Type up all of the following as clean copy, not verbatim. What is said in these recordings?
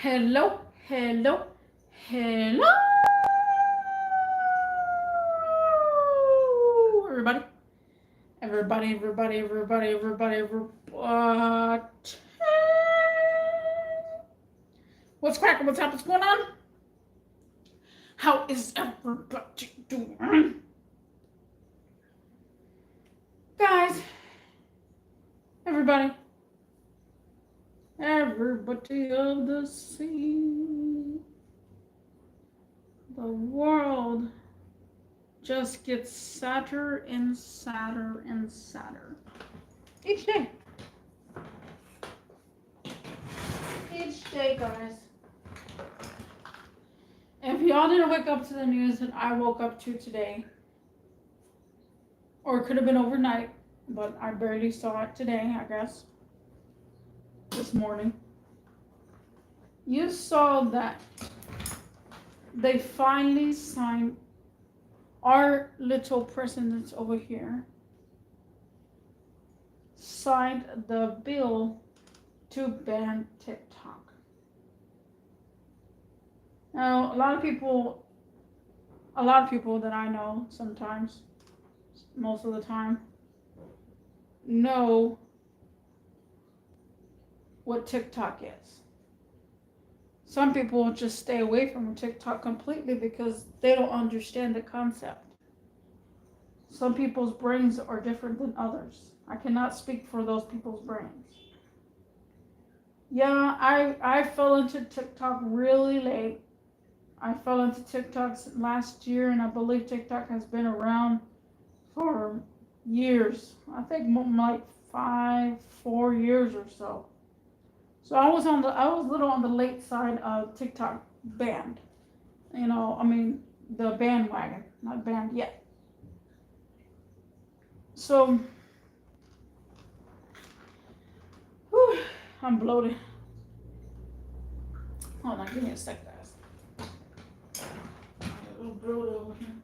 Hello, hello, hello, everybody. Everybody. What's cracking? What's up? What's going on? How is everybody doing? Guys, everybody of the sea. The world just gets sadder and sadder and sadder each day. Each day, guys. If y'all didn't wake up to the news that I woke up to today, or it could have been overnight, but I barely saw it today, I guess, this morning, you saw that they finally signed our little president over here, signed the bill to ban TikTok. Now, a lot of people that I know sometimes, most of the time, know what TikTok is. Some people just stay away from TikTok completely because they don't understand the concept. Some people's brains are different than others. I cannot speak for those people's brains. Yeah, I fell into TikTok really late. I fell into TikTok last year, and I believe TikTok has been around for years. I think like 4 years or so. So I was a little on the late side of TikTok band. The bandwagon, not banned yet. So, whew, I'm bloated. Hold on, give me a sec, guys. I'm a little bloated over here.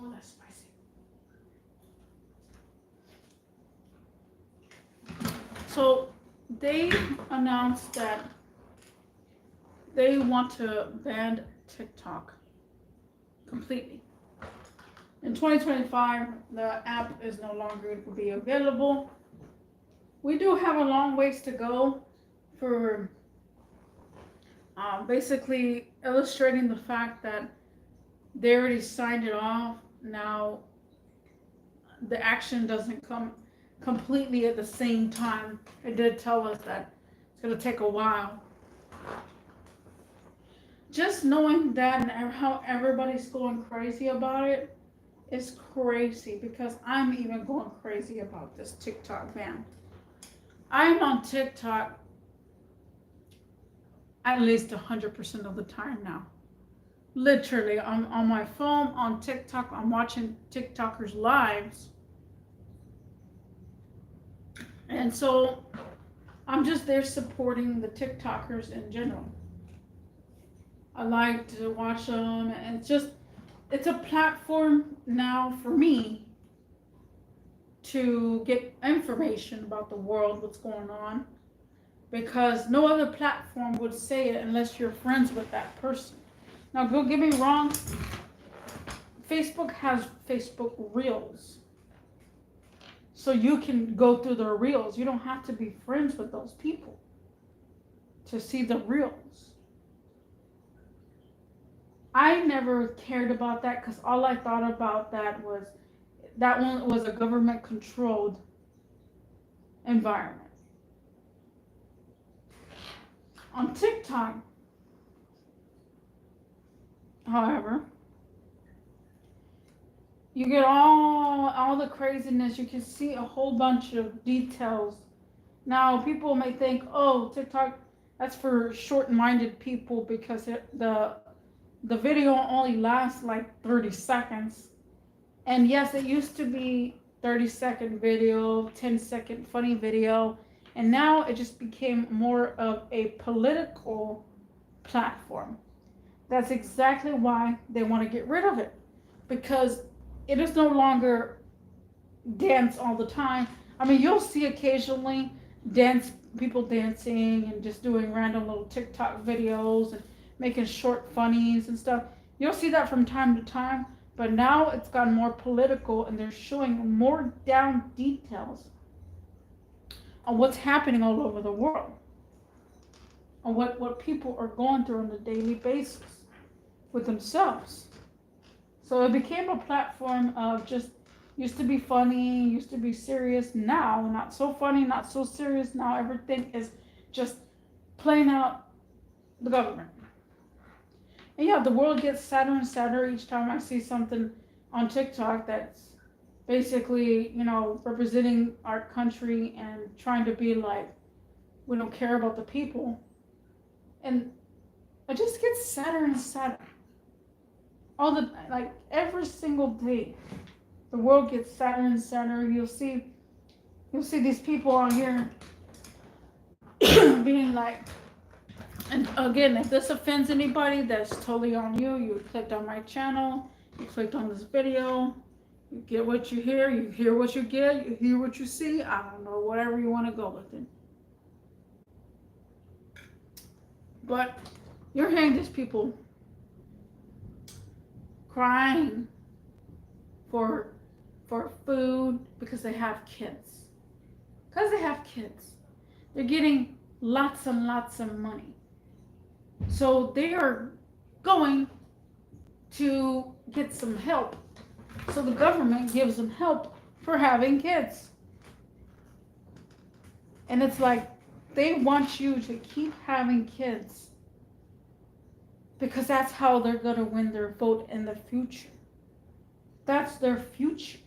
Oh, that's spicy. So they announced that they want to ban TikTok completely. In 2025, the app is no longer going to be available. We do have a long ways to go for basically illustrating the fact that they already signed it off. Now, the action doesn't come completely at the same time. It did tell us that it's going to take a while. Just knowing that and how everybody's going crazy about it is crazy, because I'm even going crazy about this TikTok ban. I'm on TikTok at least 100% of the time now. Literally, I'm on my phone, on TikTok, I'm watching TikTokers' lives. And so I'm just there supporting the TikTokers in general. I like to watch them, and it's a platform now for me to get information about the world, what's going on, because no other platform would say it unless you're friends with that person. Now, don't get me wrong, Facebook has Facebook Reels. So you can go through their Reels. You don't have to be friends with those people to see the Reels. I never cared about that, because all I thought about that one was a government controlled environment. On TikTok, however, you get all the craziness. You can see a whole bunch of details. Now, people may think, oh, TikTok, that's for short-minded people, because the video only lasts like 30 seconds. And yes, it used to be 30-second video, 10-second funny video, and now it just became more of a political platform. That's exactly why they want to get rid of it, because it is no longer dance all the time. I mean, you'll see occasionally people dancing and just doing random little TikTok videos and making short funnies and stuff. You'll see that from time to time, but now it's gotten more political and they're showing more down details on what's happening all over the world, on what people are going through on a daily basis with themselves. So it became a platform of just, used to be funny, used to be serious. Now, not so funny, not so serious. Now everything is just playing out the government. And yeah, the world gets sadder and sadder each time I see something on TikTok that's basically, representing our country and trying to be like, we don't care about the people. And it just gets sadder and sadder. Every single day, the world gets sadder and sadder. You'll see these people on here being like, and again, if this offends anybody, that's totally on you. You clicked on my channel, you clicked on this video, you get what you hear what you get, you hear what you see. I don't know, whatever you want to go with it. But you're hearing these people crying for food because they have kids. Because they have kids. They're getting lots and lots of money. So they are going to get some help. So the government gives them help for having kids. And it's like, they want you to keep having kids because that's how they're going to win their vote in the future. That's their future.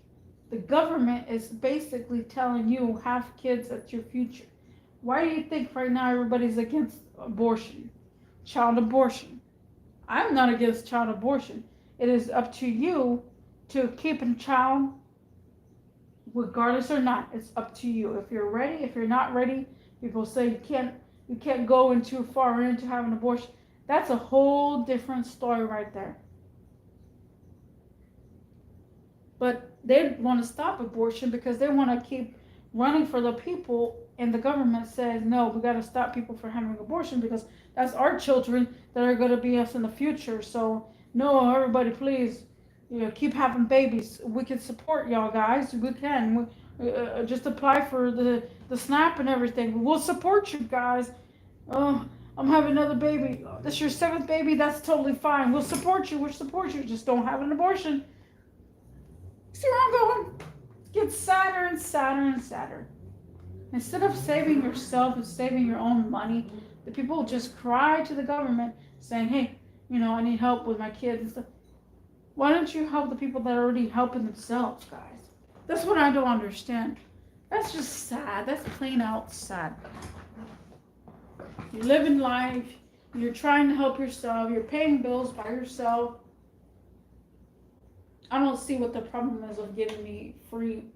The government is basically telling you, have kids, that's your future. Why do you think right now everybody's against abortion, child abortion? I'm not against child abortion. It is up to you to keep a child, regardless or not. It's up to you. If you're ready, if you're not ready, people say you can't go in too far into having an abortion. That's a whole different story right there. But they want to stop abortion because they want to keep running for the people, and the government says, no, we got to stop people from having abortion because that's our children that are going to be us in the future. So no, everybody, please, keep having babies. We can support y'all guys. We can. Just apply for the SNAP and everything. We'll support you guys. Oh, I'm having another baby. This is your 7th baby. That's totally fine. We'll support you. We'll support you. Just don't have an abortion. See where I'm going? It gets sadder and sadder and sadder. Instead of saving yourself and saving your own money, the people just cry to the government saying, hey, I need help with my kids and stuff. Why don't you help the people that are already helping themselves, guys? That's what I don't understand. That's just sad. That's plain out sad. You're living life. You're trying to help yourself. You're paying bills by yourself. I don't see what the problem is of giving me free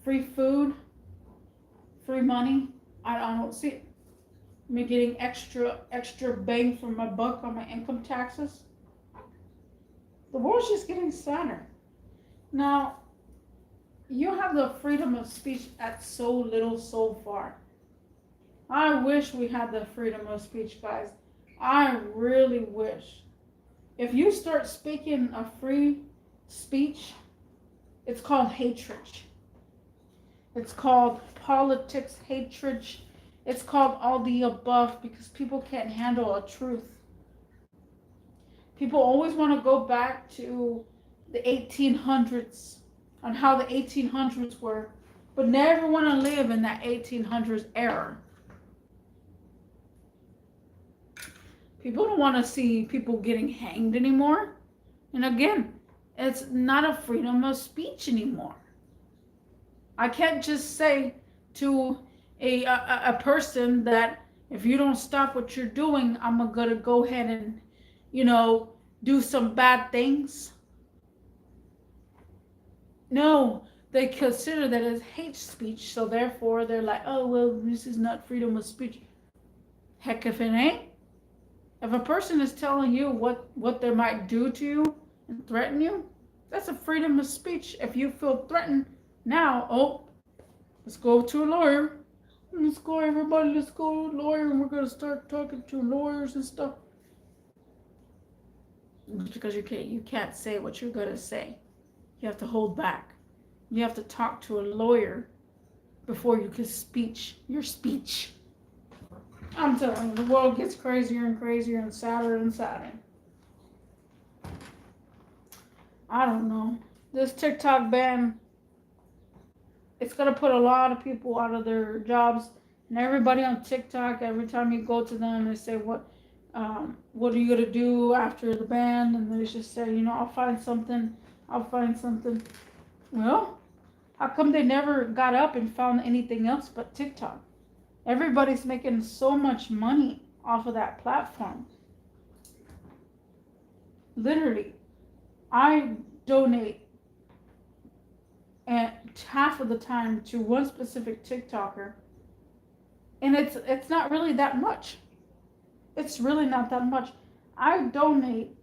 food, free money. I don't see it. Me getting extra bang for my buck on my income taxes. The world's just getting sadder. Now, you have the freedom of speech at so little so far. I wish we had the freedom of speech, guys. I really wish. If you start speaking a free speech, it's called hatred. It's called politics, hatred. It's called all the above because people can't handle a truth. People always want to go back to the 1800s on how the 1800s were, but never want to live in that 1800s era. People don't want to see people getting hanged anymore. And again, it's not a freedom of speech anymore. I can't just say to a person that if you don't stop what you're doing, I'm going to go ahead and, do some bad things. No, they consider that as hate speech. So therefore, they're like, oh, well, this is not freedom of speech. Heck if it ain't. If a person is telling you what they might do to you and threaten you, that's a freedom of speech. If you feel threatened now, oh, let's go to a lawyer. Let's go, everybody, let's go to a lawyer, and we're going to start talking to lawyers and stuff. Because you can't say what you're going to say. You have to hold back. You have to talk to a lawyer before you can speech your speech. I'm telling you, the world gets crazier and crazier and sadder and sadder. I don't know. This TikTok ban, it's going to put a lot of people out of their jobs. And everybody on TikTok, every time you go to them, they say, what are you going to do after the ban? And they just say, I'll find something. Well, how come they never got up and found anything else but TikTok? Everybody's making so much money off of that platform. Literally, I donate at half of the time to one specific TikToker, and it's not really that much. It's really not that much. I donate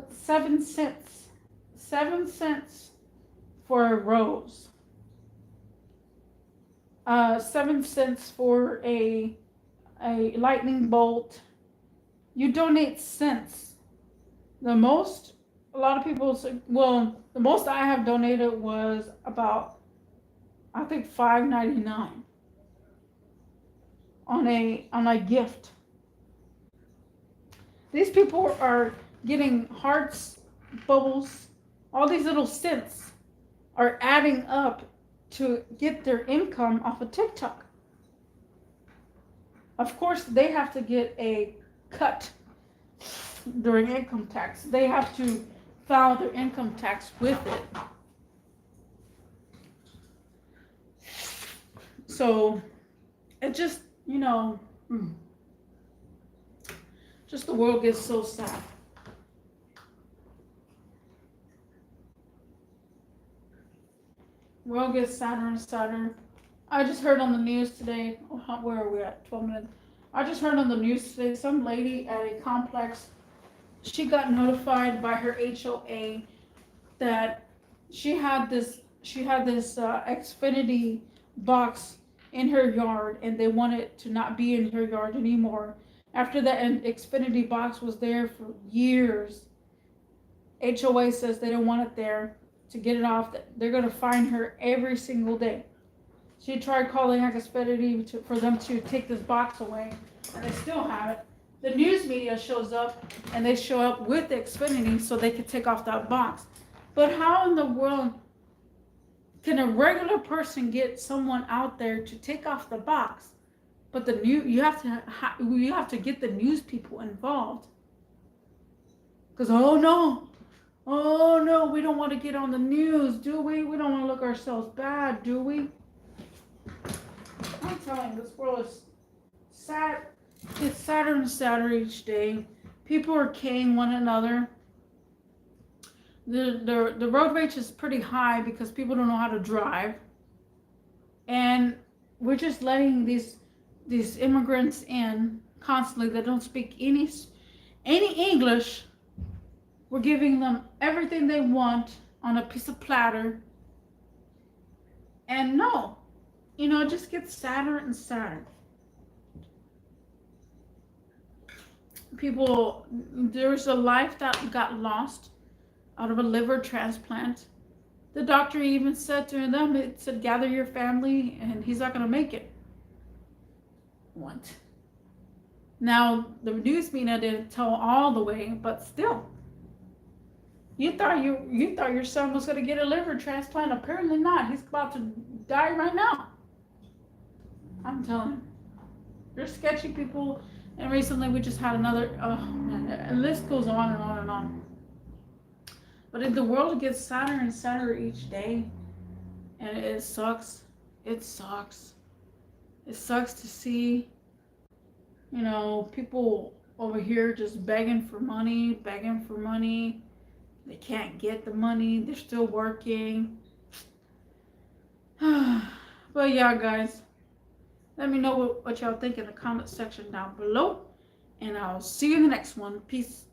7 cents. 7 cents for a rose. 7 cents for a lightning bolt. You donate cents. The most, a lot of people say, well, the most I have donated was about, I think, $5.99 on a gift. These people are getting hearts, bubbles, all these little cents are adding up to get their income off of TikTok. Of course, they have to get a cut during income tax. They have to file their income tax with it. So it just, just the world gets so sad. World gets sadder and sadder. I just heard on the news today, where are we at? 12 minutes. I just heard on the news today, some lady at a complex, she got notified by her HOA that she had this Xfinity box in her yard, and they want it to not be in her yard anymore. After that Xfinity box was there for years, HOA says they don't want it there. To get it off, they're going to fine her every single day. She tried calling Xfinity for them to take this box away, and they still have it. The news media shows up, and they show up with Xfinity so they can take off that box. But how in the world can a regular person get someone out there to take off the box? But you have to get the news people involved. Because oh no, we don't want to get on the news, do we? We don't want to look ourselves bad, do we? I'm telling you, this world is sad. It's sadder and sadder each day. People are killing one another. The road rage is pretty high because people don't know how to drive. And we're just letting these immigrants in constantly that don't speak any English. We're giving them everything they want on a piece of platter. And no, it just gets sadder and sadder. People, there's a life that got lost out of a liver transplant. The doctor even said to them, it said, gather your family, and he's not going to make it. What? Now, the news media didn't tell all the way, but still. You thought your son was going to get a liver transplant. Apparently not. He's about to die right now. I'm telling you. There's sketchy people. And recently we just had another, and the list goes on and on and on. But the world gets sadder and sadder each day. And it sucks. It sucks. It sucks to see, people over here just begging for money. They can't get the money. They're still working. But yeah, guys, let me know what y'all think in the comment section down below. And I'll see you in the next one. Peace.